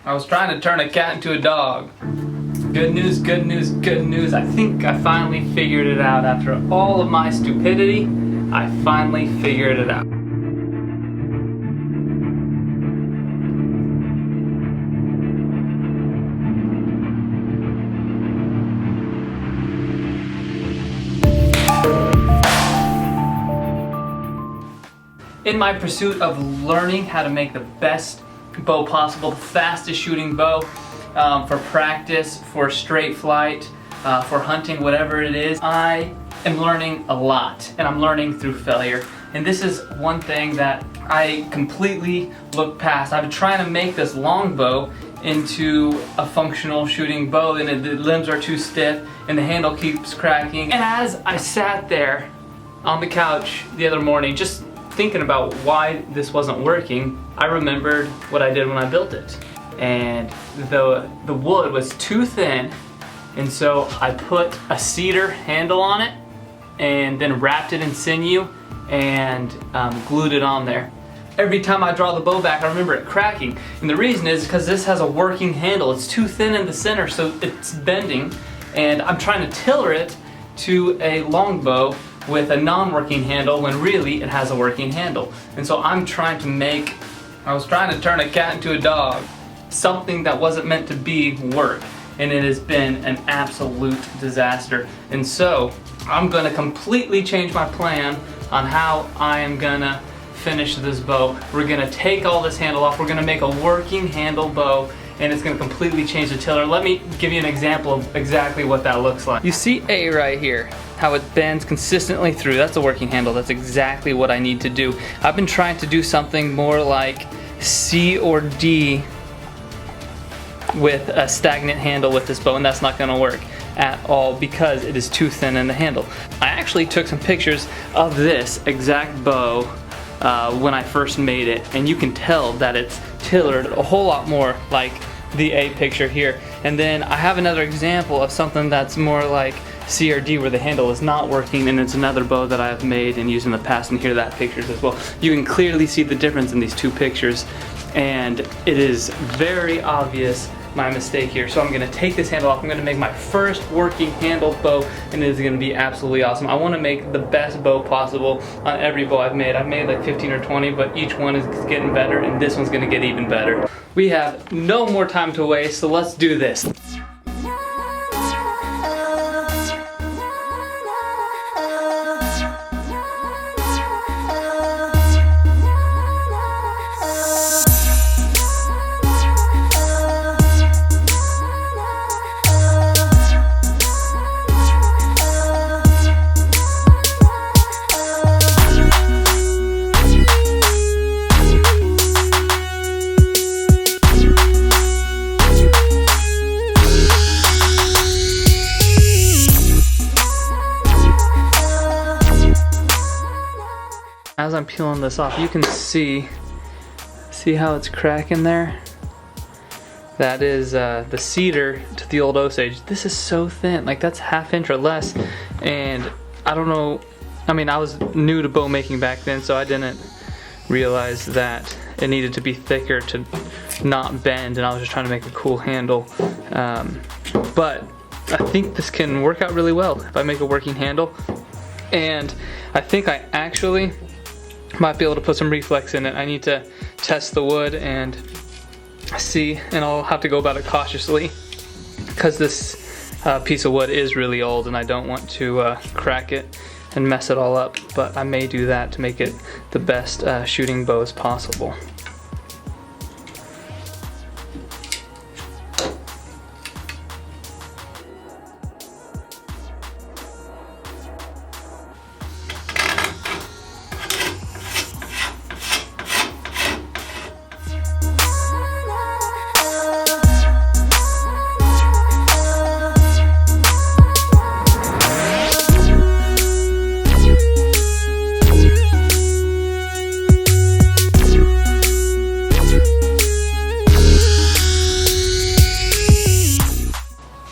I was trying to turn a cat into a dog. Good news, good news, good news. I think I finally figured it out. After all of my stupidity, I finally figured it out. In my pursuit of learning how to make the best bow possible, the fastest shooting bow, for practice, for straight flight, for hunting, whatever it is, I am learning a lot, and I'm learning through failure. And this is one thing that I completely look past. I've been trying to make this longbow into a functional shooting bow, and the limbs are too stiff and the handle keeps cracking. And as I sat there on the couch the other morning just thinking about why this wasn't working, I remembered what I did when I built it. And the wood was too thin, and so I put a cedar handle on it and then wrapped it in sinew and glued it on there. Every time I draw the bow back, I remember it cracking. And the reason is because this has a working handle. It's too thin in the center, so it's bending, and I'm trying to tailor it to a longbow with a non-working handle when really it has a working handle. And so I was trying to turn a cat into a dog. Something that wasn't meant to be work, and it has been an absolute disaster. And so I'm gonna completely change my plan on how I am gonna finish this bow. We're gonna take all this handle off, we're gonna make a working handle bow, and it's gonna completely change the tiller. Let me give you an example of exactly what that looks like. You see A right here, how it bends consistently through. That's a working handle. That's exactly what I need to do. I've been trying to do something more like C or D with a stagnant handle with this bow, and that's not gonna work at all because it is too thin in the handle. I actually took some pictures of this exact bow when I first made it, and you can tell that it's tillered a whole lot more like the A picture here. And then I have another example of something that's more like C or D where the handle is not working, and it's another bow that I have made and used in the past, and here that pictures as well. You can clearly see the difference in these two pictures, and it is very obvious my mistake here. So I'm gonna take this handle off. I'm gonna make my first working handle bow, and it is gonna be absolutely awesome. I wanna make the best bow possible on every bow I've made. I've made like 15 or 20, but each one is getting better, and this one's gonna get even better. We have no more time to waste, so let's do this. As I'm peeling this off, you can see how it's cracking there? That is the cedar to the old Osage. This is so thin, like that's ½ inch or less, and I don't know, I mean, I was new to bow making back then, so I didn't realize that it needed to be thicker to not bend, and I was just trying to make a cool handle. But I think this can work out really well if I make a working handle, and I think I actually might be able to put some reflex in it. I need to test the wood and see, and I'll have to go about it cautiously because this piece of wood is really old and I don't want to crack it and mess it all up, but I may do that to make it the best shooting bow as possible.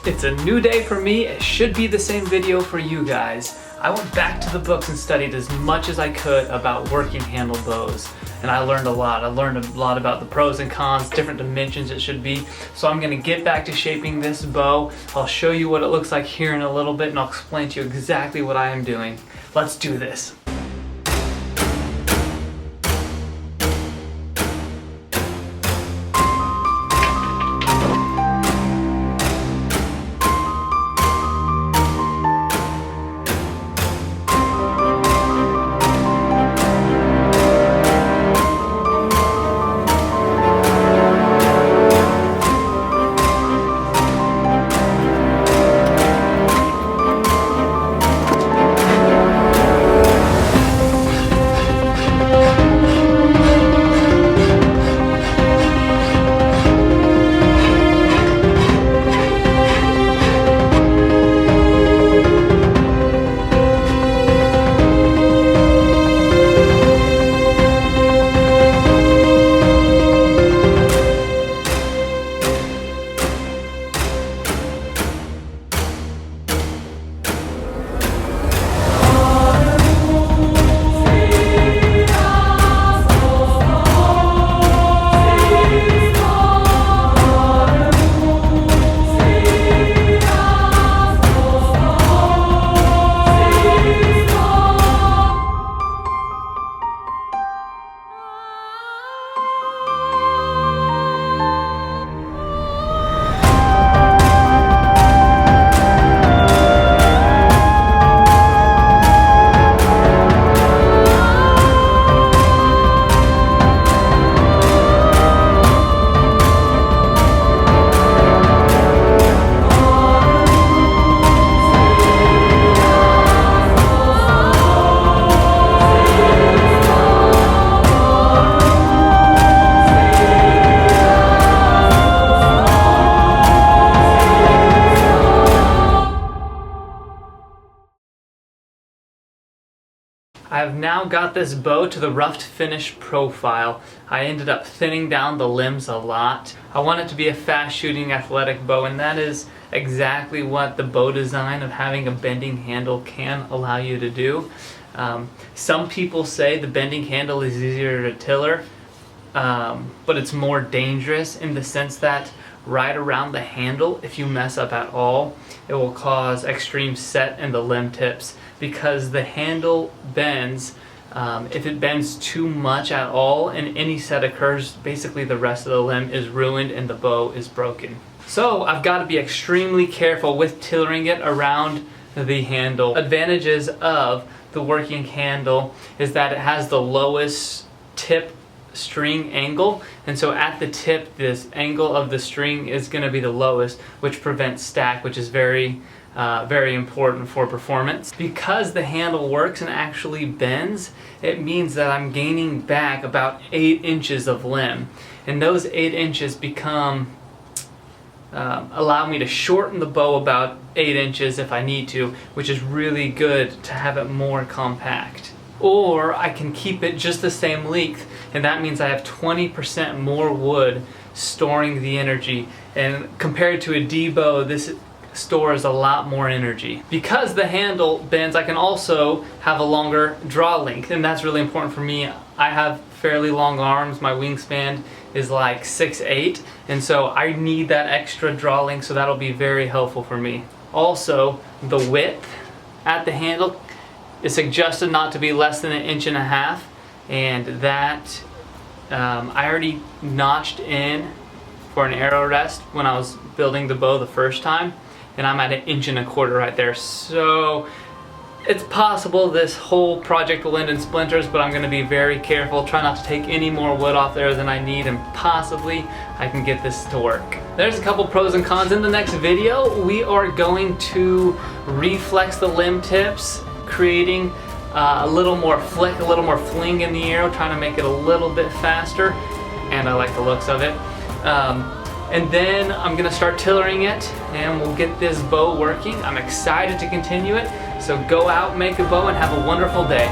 It's a new day for me. It should be the same video for you guys. I went back to the books and studied as much as I could about working handle bows. And I learned a lot. I learned a lot about the pros and cons, different dimensions it should be. So I'm gonna get back to shaping this bow. I'll show you what it looks like here in a little bit, and I'll explain to you exactly what I am doing. Let's do this. I've now got this bow to the rough finish profile. I ended up thinning down the limbs a lot. I want it to be a fast shooting athletic bow, and that is exactly what the bow design of having a bending handle can allow you to do. Some people say the bending handle is easier to tiller, but it's more dangerous in the sense that right around the handle, if you mess up at all, it will cause extreme set in the limb tips, because the handle bends. If it bends too much at all and any set occurs, basically the rest of the limb is ruined and the bow is broken. So I've got to be extremely careful with tillering it around the handle. Advantages of the working handle is that it has the lowest tip string angle, and so at the tip this angle of the string is going to be the lowest, which prevents stack, which is very important for performance. Because the handle works and actually bends, it means that I'm gaining back about 8 inches of limb, and those 8 inches become allow me to shorten the bow about 8 inches if I need to, which is really good to have it more compact. Or I can keep it just the same length, and that means I have 20% more wood storing the energy, and compared to a D bow, this stores a lot more energy. Because the handle bends, I can also have a longer draw length, and that's really important for me. I have fairly long arms. My wingspan is like 6'8", and so I need that extra draw length, so that'll be very helpful for me. Also, the width at the handle is suggested not to be less than 1.5 inches, and that I already notched in for an arrow rest when I was building the bow the first time, and I'm at 1.25 inches right there. So it's possible this whole project will end in splinters, but I'm going to be very careful, try not to take any more wood off there than I need, and possibly I can get this to work. There's a couple pros and cons. In the next video, we are going to reflex the limb tips, creating a little more flick, a little more fling in the arrow, trying to make it a little bit faster, and I like the looks of it. And then I'm gonna start tillering it, and we'll get this bow working. I'm excited to continue it, so go out, make a bow, and have a wonderful day.